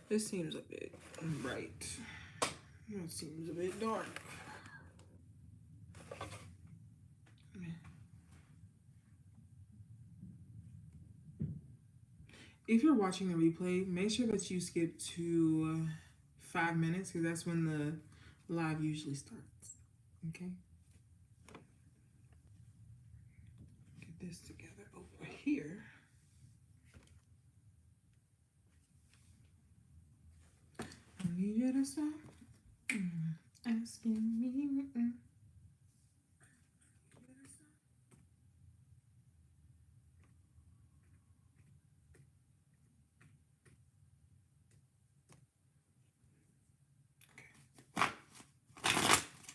This seems a bit bright. It seems a bit dark. If you're watching the replay, make sure that you skip to 5 minutes because that's when the live usually starts. Okay? Get this together over here. I need you to stop asking me.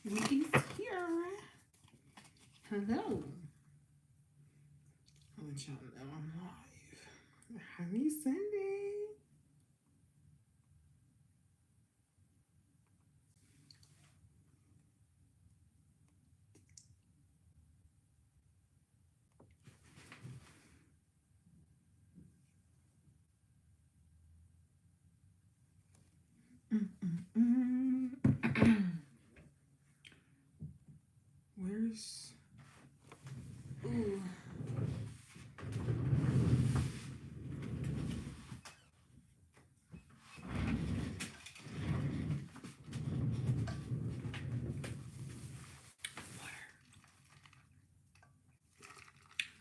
We is here. Hello. I'll let y'all know I'm live. Happy Sunday. Where's... Ooh.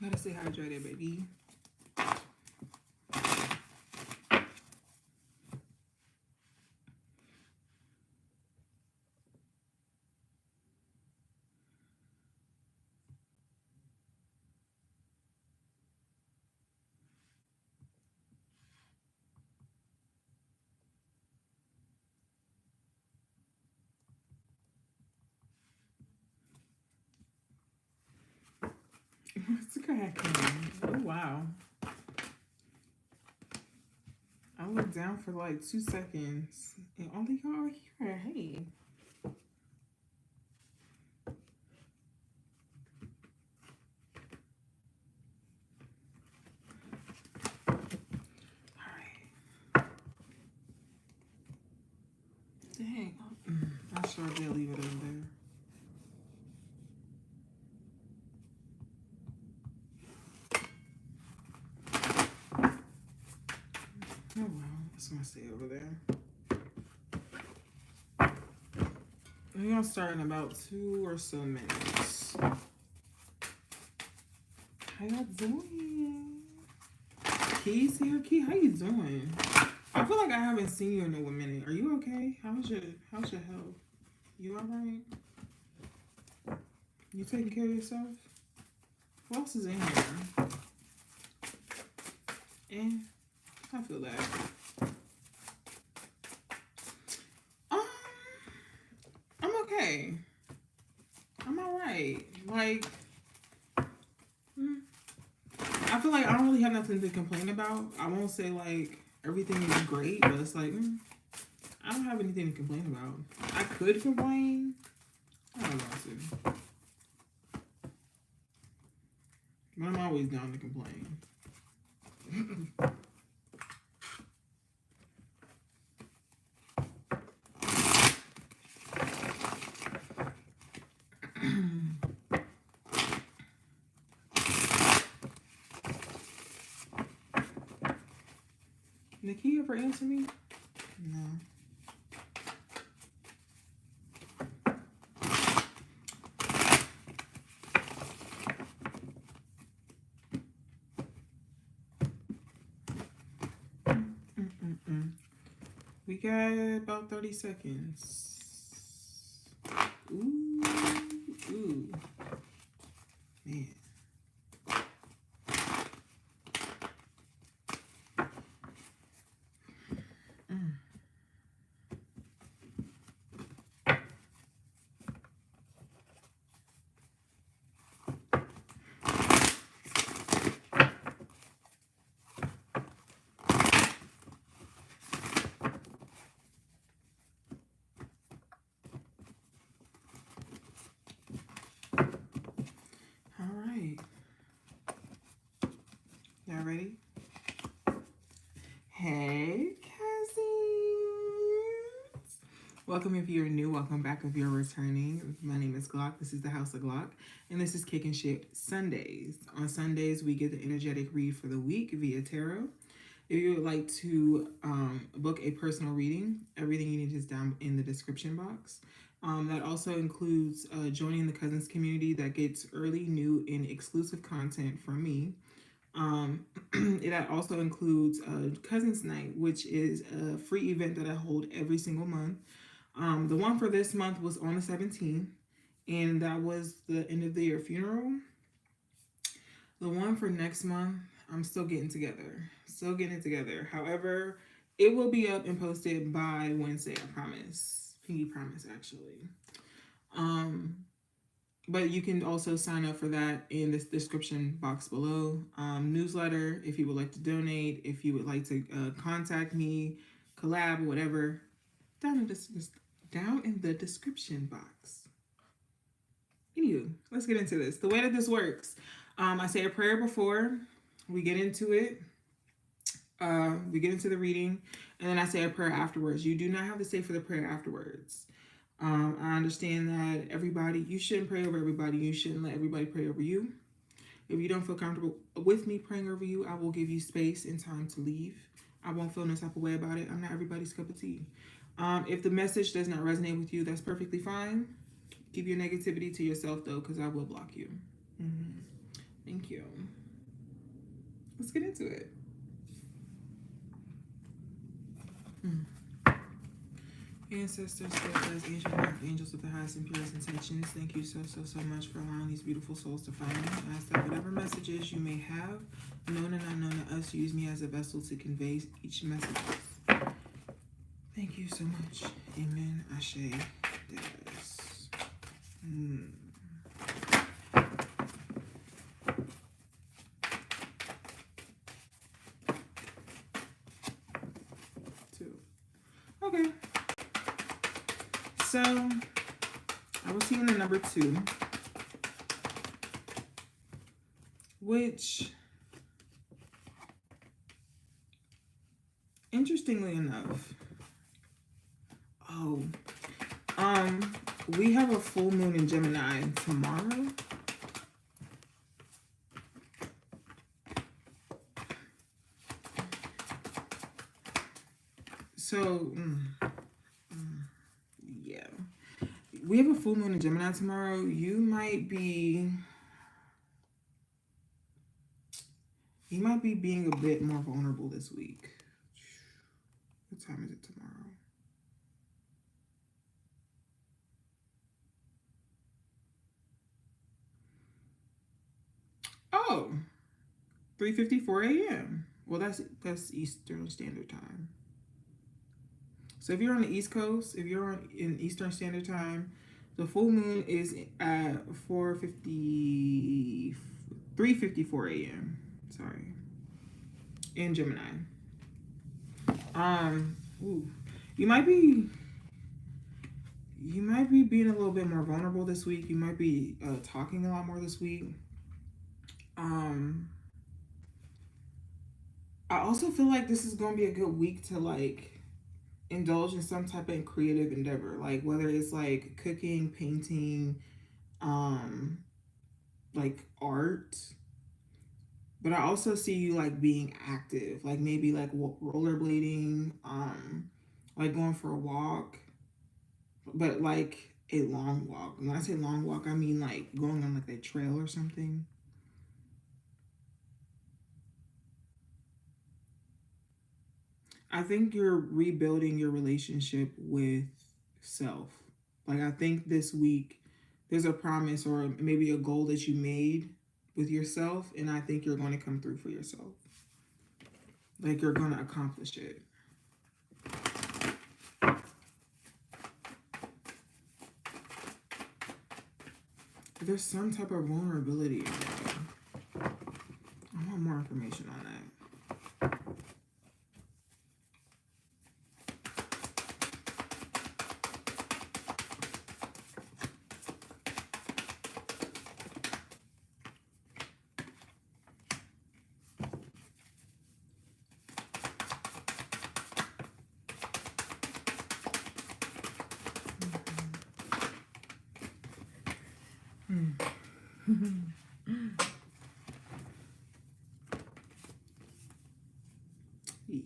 Gotta stay hydrated, baby. What's cracking? Oh, wow. I was down for like 2 seconds. And only y'all are here. Hey. Alright. Dang. I sure did leave it over there. Oh well, it's gonna stay over there. We're gonna start in about 2 or so minutes. How y'all doing? Key's here. Key, how you doing? I feel like I haven't seen you in a minute. Are you okay? How's your health? You alright? You taking care of yourself? Who else is in here? And I feel that. I'm okay. I'm alright. Like, I feel like I don't really have nothing to complain about. I won't say like everything is great, but it's like I don't have anything to complain about. I could complain. I don't want to. But I'm always down to complain. Nikki ever answer me? No. We got about 30 seconds. Ooh, ooh, man. Hey, cousins. Welcome if you're new. Welcome back if you're returning. My name is Glock. This is the House of Glock. And this is Kickin Shit Sundays. On Sundays, we get the energetic read for the week via tarot. If you would like to book a personal reading, everything you need is down in the description box. That also includes joining the cousins community that gets early, new, and exclusive content from me. It also includes Cousins Night, which is a free event that I hold every single month. The one for this month was on the 17th, and that was the end of the year funeral. The one for next month, I'm still getting together. However, it will be up and posted by Wednesday, I promise. Pinky promise, actually. But you can also sign up for that in this description box below. Newsletter, if you would like to donate, if you would like to contact me, collab, whatever, down in the description box. Anywho, let's get into this. The way that this works, I say a prayer before we get into it. We get into the reading, and then I say a prayer afterwards. You do not have to stay for the prayer afterwards. I understand that you shouldn't pray over everybody. You shouldn't let everybody pray over you. If you don't feel comfortable with me praying over you, I will give you space and time to leave. I won't feel no type of way about it. I'm not everybody's cup of tea. If the message does not resonate with you, that's perfectly fine. Keep your negativity to yourself, though, because I will block you. Thank you. Let's get into it. Ancestors, spirits, angels with the highest and purest intentions, thank you so much for allowing these beautiful souls to find me. I ask that whatever messages you may have, known and unknown to us, use me as a vessel to convey each message. Thank you so much. Amen. Ashe. Des. 2. Okay. So, I was seeing the number 2, which, interestingly enough, we have a full moon in Gemini tomorrow. So, yeah. We have a full moon in Gemini tomorrow. You might be being a bit more vulnerable this week. What time is it tomorrow? Oh, 3:54 a.m. Well, that's Eastern Standard Time. So if you're on the East Coast, if you're in Eastern Standard Time, the full moon is at 3:54 a.m. Sorry, in Gemini. You might be being a little bit more vulnerable this week. You might be talking a lot more this week. I also feel like this is going to be a good week to indulge in some type of creative endeavor, like whether it's like cooking, painting, like art. But I also see you being active, like maybe rollerblading, like going for a walk, but like a long walk. When I say long walk, I mean like going on like a trail or something. I think you're rebuilding your relationship with self. Like, I think this week there's a promise or maybe a goal that you made with yourself, and I think you're going to come through for yourself. Like, you're going to accomplish it. There's some type of vulnerability in there. I want more information on that.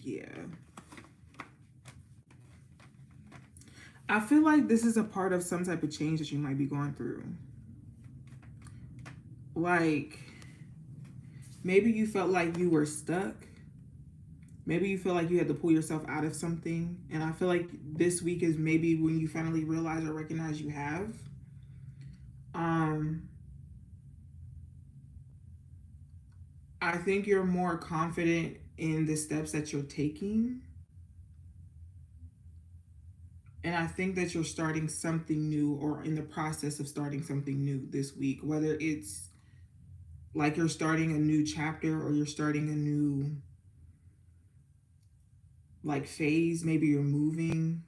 Yeah. I feel like this is a part of some type of change that you might be going through. Like, maybe you felt like you were stuck. Maybe you feel like you had to pull yourself out of something. And I feel like this week is maybe when you finally realize or recognize you have. I think you're more confident in the steps that you're taking. And I think that you're starting something new or in the process of starting something new this week, whether it's like you're starting a new chapter or you're starting a new like phase. Maybe you're moving.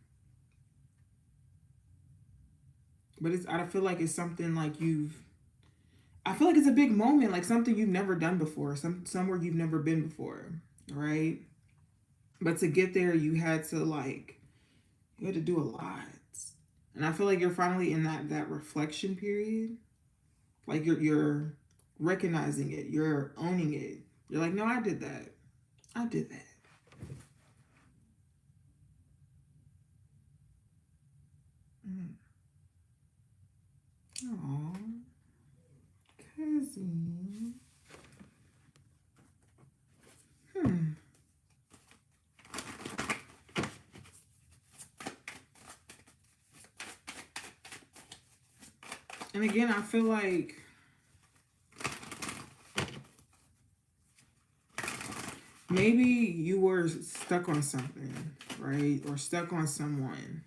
But I feel like it's something like I feel like it's a big moment, like something you've never done before, somewhere you've never been before, right? But to get there, you had to do a lot. And I feel like you're finally in that reflection period. Like you're recognizing it, you're owning it. You're like, no, I did that. I did that. Aww. Cousin. And again, I feel like maybe you were stuck on something, right? Or stuck on someone.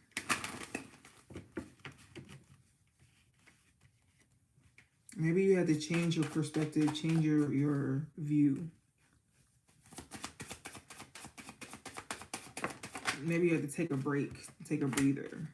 Maybe you had to change your perspective, change your view. Maybe you had to take a break, take a breather.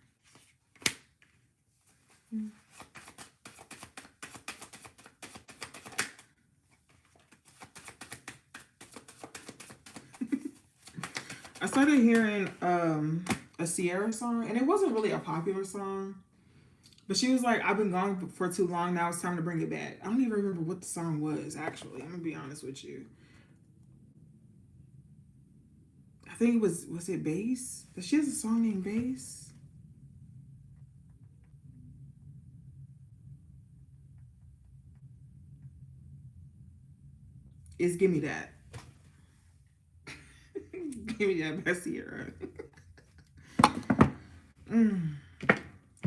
I started hearing a Sierra song, and it wasn't really a popular song. But she was like, I've been gone for too long. Now it's time to bring it back. I don't even remember what the song was, actually. I'm going to be honest with you. I think it was it Bass? But she has a song named Bass. It's Give Me That. Give Me That by Sierra.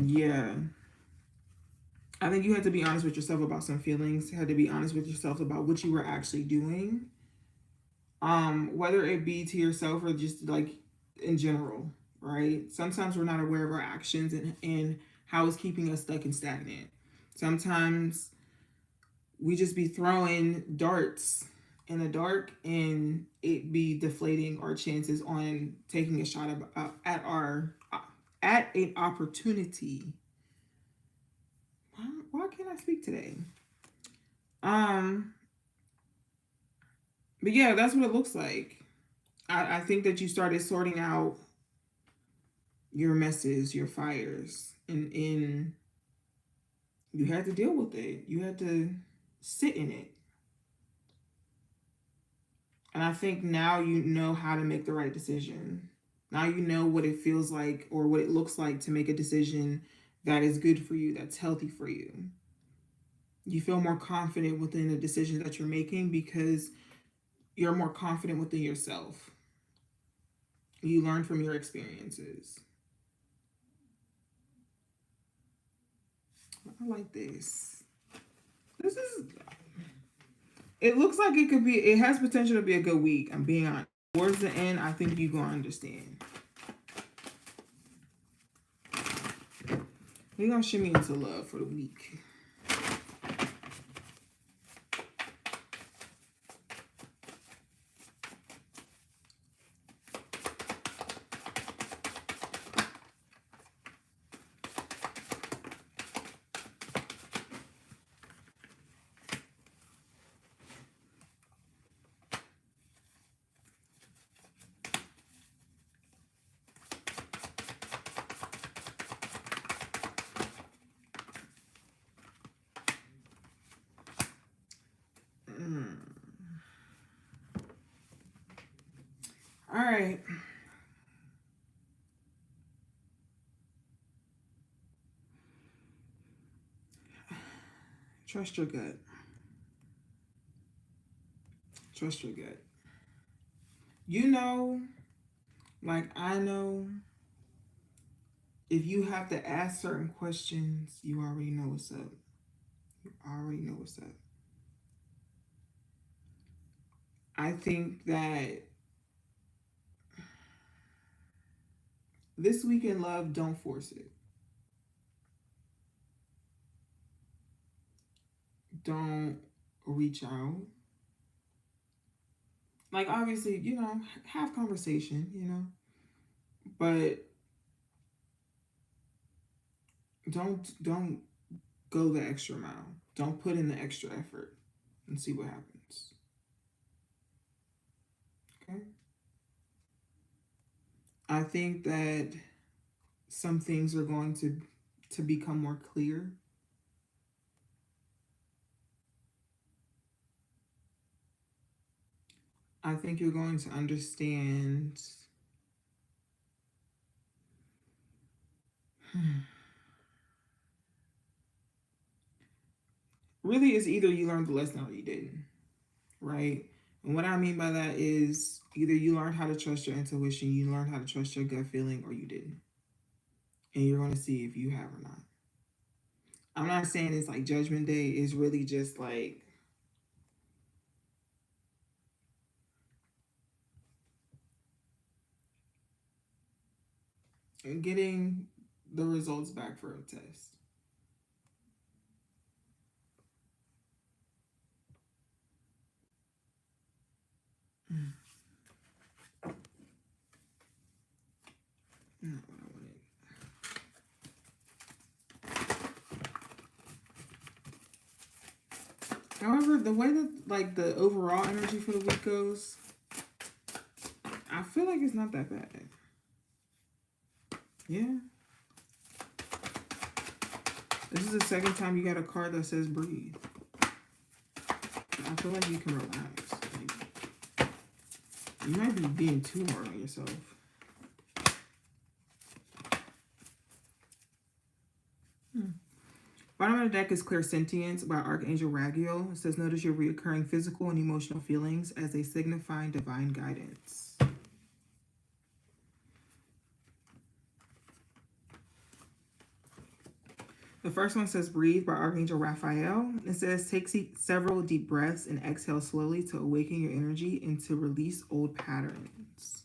Yeah. I think you had to be honest with yourself about some feelings. You had to be honest with yourself about what you were actually doing. Whether it be to yourself or just like in general, right? Sometimes we're not aware of our actions and how it's keeping us stuck and stagnant. Sometimes we just be throwing darts in the dark and it be deflating our chances on taking a shot at an opportunity. Why can't I speak today? But yeah, that's what it looks like. I think that you started sorting out your messes, your fires, and you had to deal with it. You had to sit in it. And I think now you know how to make the right decision. Now you know what it feels like or what it looks like to make a decision that is good for you, that's healthy for you. You feel more confident within the decisions that you're making because you're more confident within yourself. You learn from your experiences. I like this. This is, it looks like it has potential to be a good week. I'm being honest. Towards the end, I think you're going to understand. We're going to shimmy into love for the week. All right. Trust your gut. Trust your gut. You know, like I know, if you have to ask certain questions, you already know what's up. You already know what's up. I think that this week in love, don't force it. Don't reach out. Like obviously, have conversation, but don't go the extra mile. Don't put in the extra effort and see what happens. Okay? I think that some things are going to become more clear. I think you're going to understand. Really, it's either you learned the lesson or you didn't, right? And what I mean by that is either you learned how to trust your intuition, you learned how to trust your gut feeling, or you didn't. And you're going to see if you have or not. I'm not saying it's like Judgment Day. It's really just like getting the results back for a test. Not what I wanted. However, the way that like the overall energy for the week goes, I feel like it's not that bad. Yeah. This is the second time you got a card that says breathe. I feel like you can relax. Like, you might be being too hard on yourself. Bottom of the deck is Clear Sentience by Archangel Raguel. It says, notice your recurring physical and emotional feelings as they signify divine guidance. The first one says Breathe by Archangel Raphael. It says take several deep breaths and exhale slowly to awaken your energy and to release old patterns.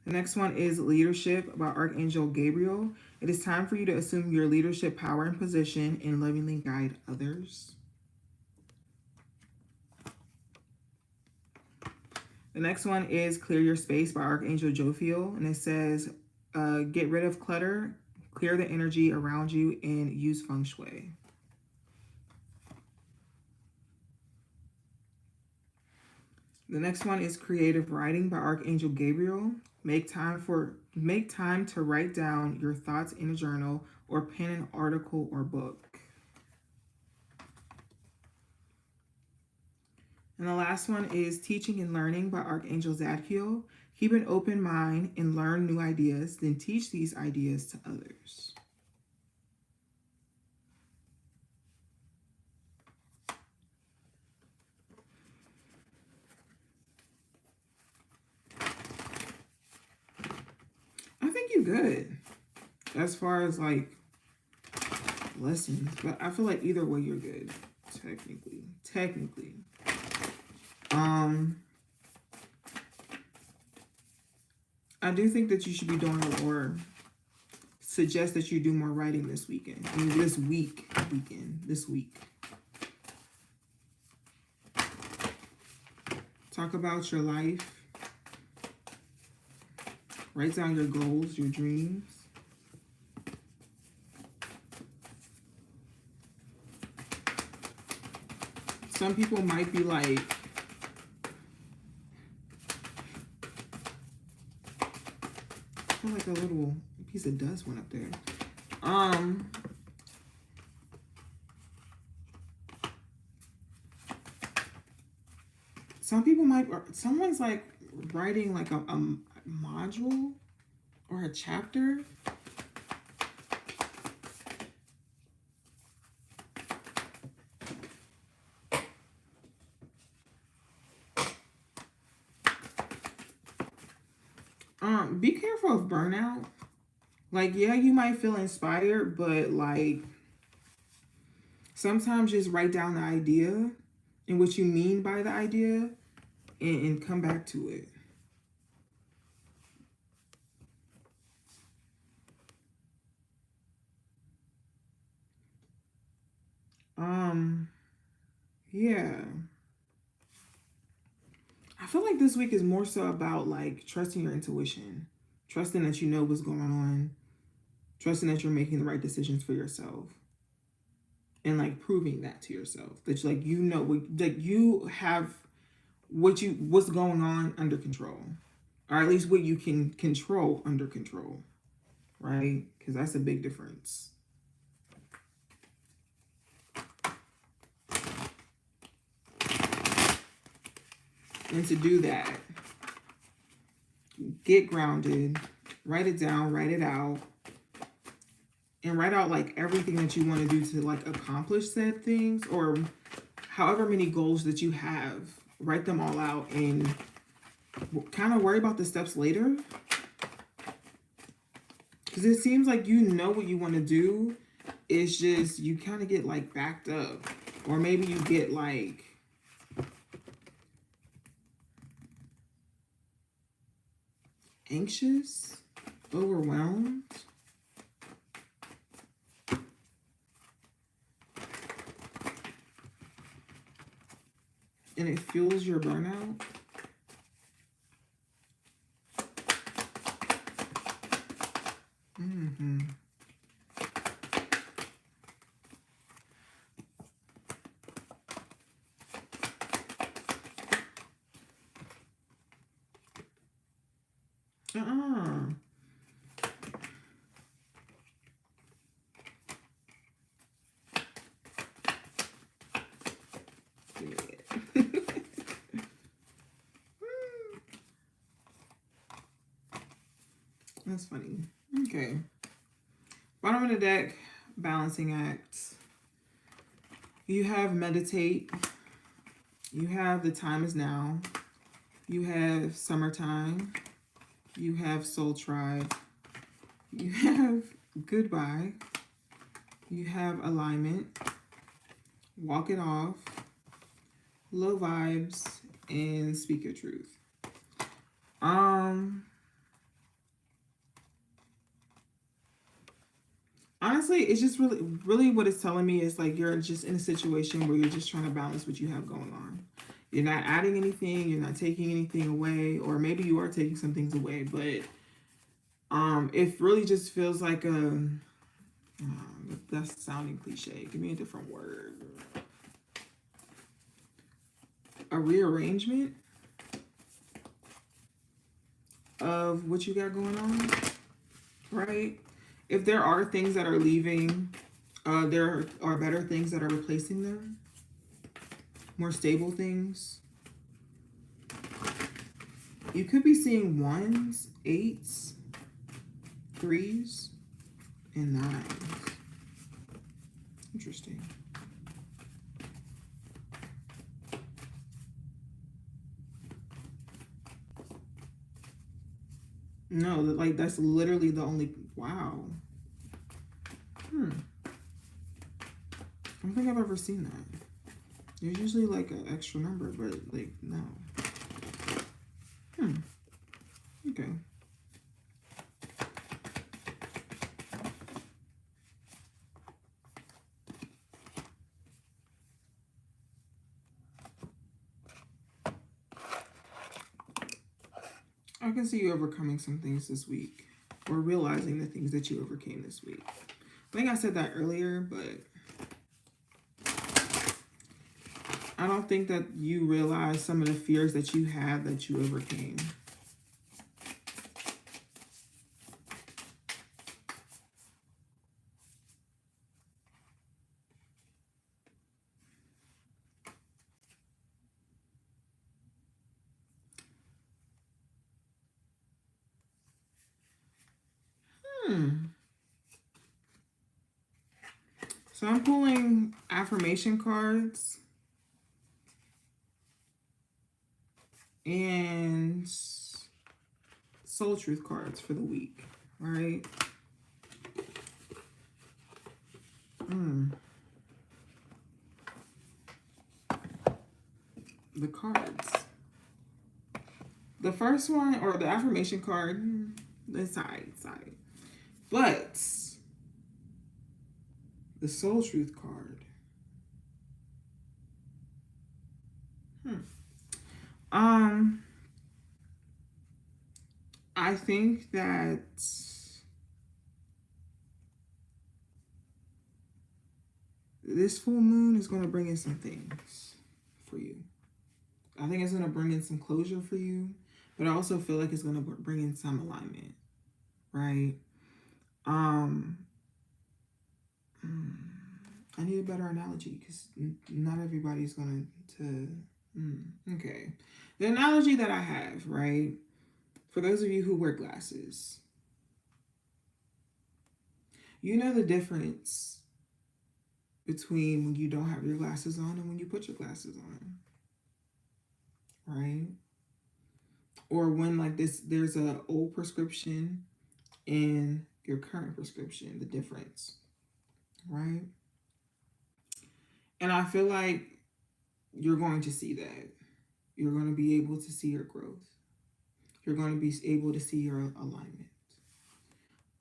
The next one is Leadership by Archangel Gabriel. It is time for you to assume your leadership power and position and lovingly guide others. The next one is Clear Your Space by Archangel Jophiel. And it says, get rid of clutter, clear the energy around you, and use feng shui. The next one is Creative Writing by Archangel Gabriel. Make time to write down your thoughts in a journal or pen an article or book. And the last one is Teaching and Learning by Archangel Zadkiel. Keep an open mind and learn new ideas, then teach these ideas to others. I think you're good as far as like lessons, but I feel like either way you're good, technically. I do think that you should be doing or suggest that you do more writing this weekend. I mean, this week. Talk about your life. Write down your goals, your dreams. Some people might be like, I feel like a little piece of dust went up there. some people might, or someone's like writing like a module or a chapter. Be careful of burnout. Like, yeah, you might feel inspired, but like sometimes just write down the idea and what you mean by the idea and come back to it. Yeah. I feel like this week is more so about like trusting your intuition, trusting that you know what's going on, trusting that you're making the right decisions for yourself, and like proving that to yourself that like you know that you have what's going on under control, or at least what you can control under control, right? Because that's a big difference. And to do that, get grounded, write it down, write it out, and write out like everything that you want to do to like accomplish said things, or however many goals that you have. Write them all out and kind of worry about the steps later. Because it seems like you know what you want to do. It's just you kind of get like backed up, or maybe you get like anxious, overwhelmed. And it fuels your burnout. Mm-hmm. That's funny. Okay. Bottom of the deck, balancing act. You have meditate. You have the time is now. You have summertime. You have soul tribe. You have goodbye. You have alignment. Walk it off. Low vibes. And speak your truth. Honestly, it's just really what it's telling me is like you're just in a situation where you're just trying to balance what you have going on. You're not adding anything, you're not taking anything away, or maybe you are taking some things away, but it really just feels like that's sounding cliche. Give me a different word. A rearrangement of what you got going on, right? If there are things that are leaving, there are better things that are replacing them. More stable things. You could be seeing 1s, 8s, 3s, and 9s. Interesting. No, like that's literally the only, wow. I don't think I've ever seen that. There's usually like an extra number, but like, no. Okay. I can see you overcoming some things this week, or realizing the things that you overcame this week. I think I said that earlier, but I don't think that you realize some of the fears that you had that you overcame. So I'm pulling affirmation cards and soul truth cards for the week, right? The cards. The first one, or the affirmation card, the side. But the soul truth card. I think that this full moon is going to bring in some things for you. I think it's going to bring in some closure for you, but I also feel like it's going to bring in some alignment, right? I need a better analogy because not everybody's going to okay. The analogy that I have, right? For those of you who wear glasses, you know the difference between when you don't have your glasses on and when you put your glasses on, right? Or when like this, there's a old prescription and your current prescription, the difference, right? And I feel like you're going to see that. You're going to be able to see your growth. You're going to be able to see your alignment.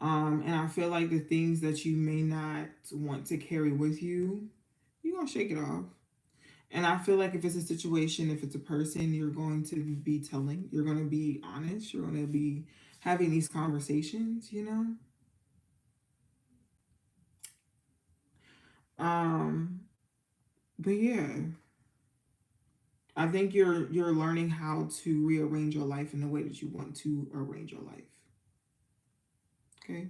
And I feel like the things that you may not want to carry with you, you're going to shake it off. And I feel like if it's a situation, if it's a person, you're going to be telling, you're going to be honest, you're going to be having these conversations, you know? But yeah, I think you're learning how to rearrange your life in the way that you want to arrange your life. Okay,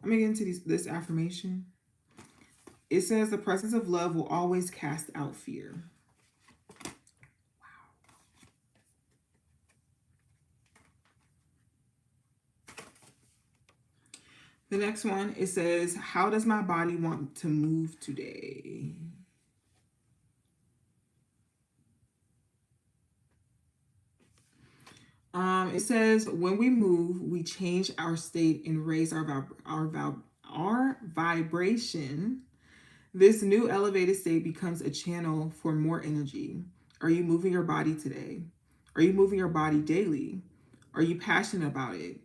I'm gonna get into this affirmation. It says the presence of love will always cast out fear. Wow. The next one, it says, how does my body want to move today? It says, when we move, we change our state and raise our vibration. This new elevated state becomes a channel for more energy. Are you moving your body today? Are you moving your body daily? Are you passionate about it?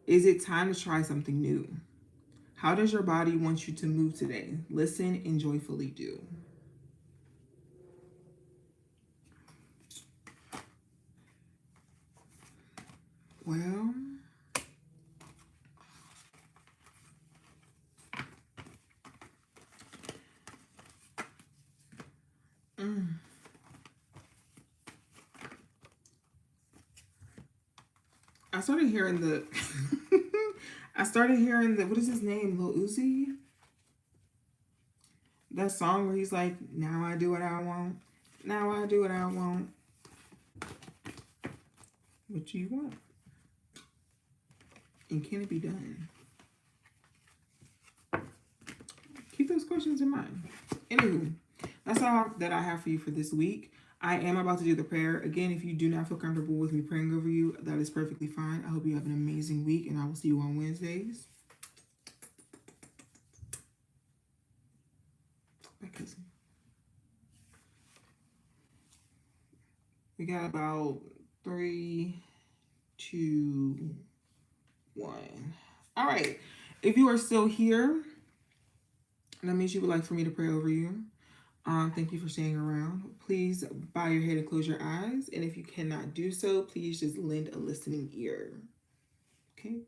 Is it time to try something new? How does your body want you to move today? Listen and joyfully do. Well, I started hearing the what is his name, Lil Uzi? That song where he's like, now I do what I want. Now I do what I want. What you want? And can it be done? Keep those questions in mind. Anywho, that's all that I have for you for this week. I am about to do the prayer. Again, if you do not feel comfortable with me praying over you, that is perfectly fine. I hope you have an amazing week, and I will see you on Wednesdays. My cousin. We got about 3, 2, 1. All right. If you are still here, that means you would like for me to pray over you. Thank you for staying around. Please bow your head and close your eyes. And if you cannot do so, please just lend a listening ear. Okay?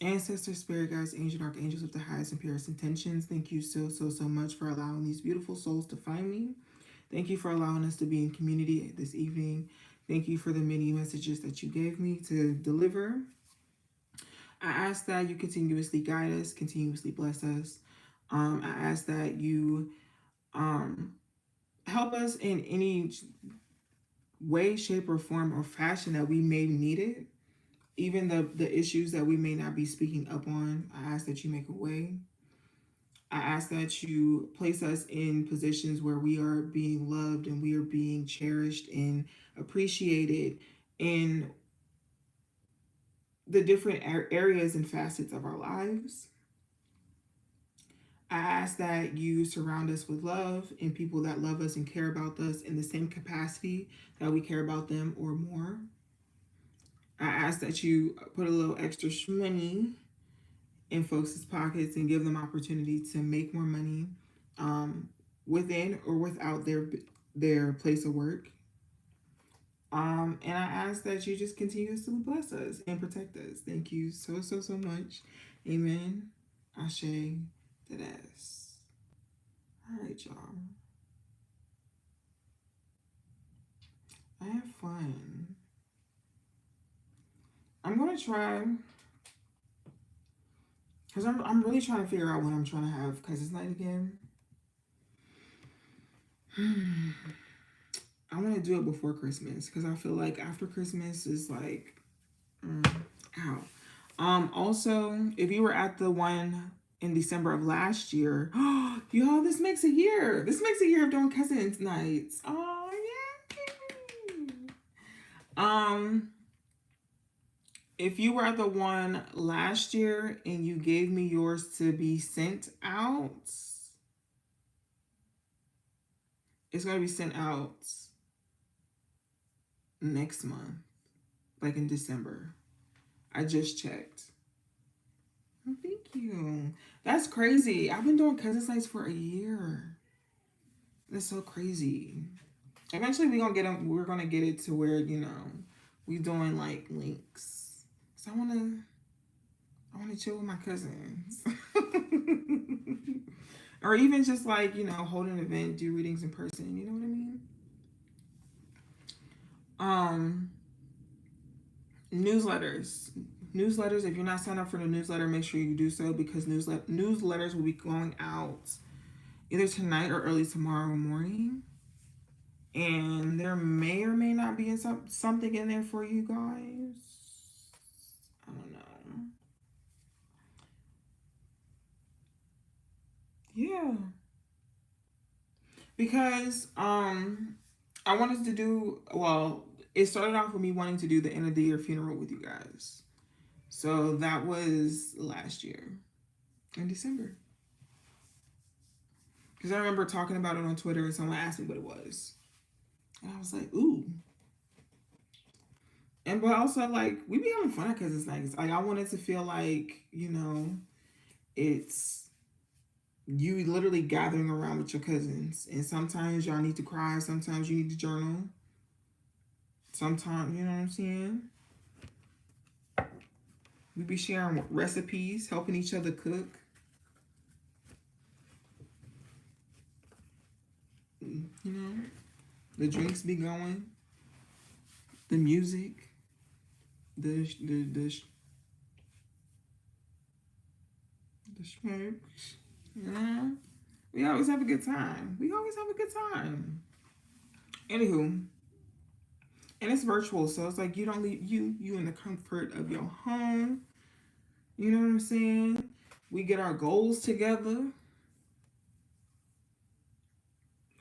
Ancestors, spirit guides, angel, archangels with the highest and purest intentions, thank you so much for allowing these beautiful souls to find me. Thank you for allowing us to be in community this evening. Thank you for the many messages that you gave me to deliver. I ask that you continuously guide us, continuously bless us. I ask that you help us in any way, shape, or form or fashion that we may need it. even the issues that we may not be speaking up on, I ask that you make a way. I ask that you place us in positions where we are being loved and we are being cherished and appreciated in the different areas and facets of our lives. I ask that you surround us with love and people that love us and care about us in the same capacity that we care about them or more. I ask that you put a little extra money in folks' pockets and give them opportunity to make more money within or without their place of work. And I ask that you just continuously bless us and protect us. Thank you so much. Amen. Ashe. Dedes. All right, y'all. I have fun. I'm gonna try, because I'm really trying to figure out when I'm trying to have Cousins Night again. I want to do it before Christmas because I feel like after Christmas is like, ow. Also, if you were at the one in December of last year, y'all, this makes a year. This makes a year of doing Cousins Nights. Oh yeah. If you were at the one last year and you gave me yours to be sent out, it's going to be sent out next month, like in December. I just checked. Oh, thank you. That's crazy. I've been doing Cousins Nights for a year. That's so crazy. Eventually we're gonna get it to where, you know, we doing like links. So I wanna chill with my cousins. Or even just like, you know, hold an event, do readings in person, you know what I mean? Newsletters, if you're not signed up for the newsletter, make sure you do so, because newsletters will be going out either tonight or early tomorrow morning. And there may or may not be something in there for you guys. I don't know. Yeah. Because I wanted to do, well, it started off with me wanting to do the end of the year funeral with you guys. So that was last year in December. Because I remember talking about it on Twitter and someone asked me what it was. And I was like, ooh. And but also, like, we be having fun because it's nice. Like, I wanted to feel like, you know, it's you literally gathering around with your cousins. And sometimes y'all need to cry. Sometimes you need to journal. Sometimes, you know what I'm saying? We be sharing recipes, helping each other cook. You know, the drinks be going, the music, the smokes. You know, we always have a good time. Anywho, and it's virtual, so it's like you don't leave you in the comfort of your home. You know what I'm saying? We get our goals together.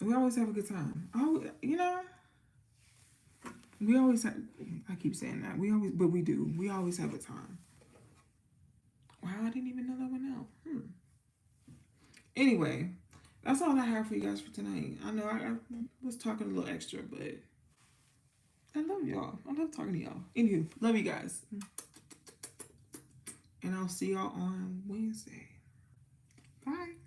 We always have a good time. Oh, you know, we always have, I keep saying that. But we do. We always have a time. Wow, I didn't even know that one out. Anyway, that's all I have for you guys for tonight. I know I was talking a little extra, but I love y'all. I love talking to y'all. Anywho, love you guys. And I'll see y'all on Wednesday. Bye.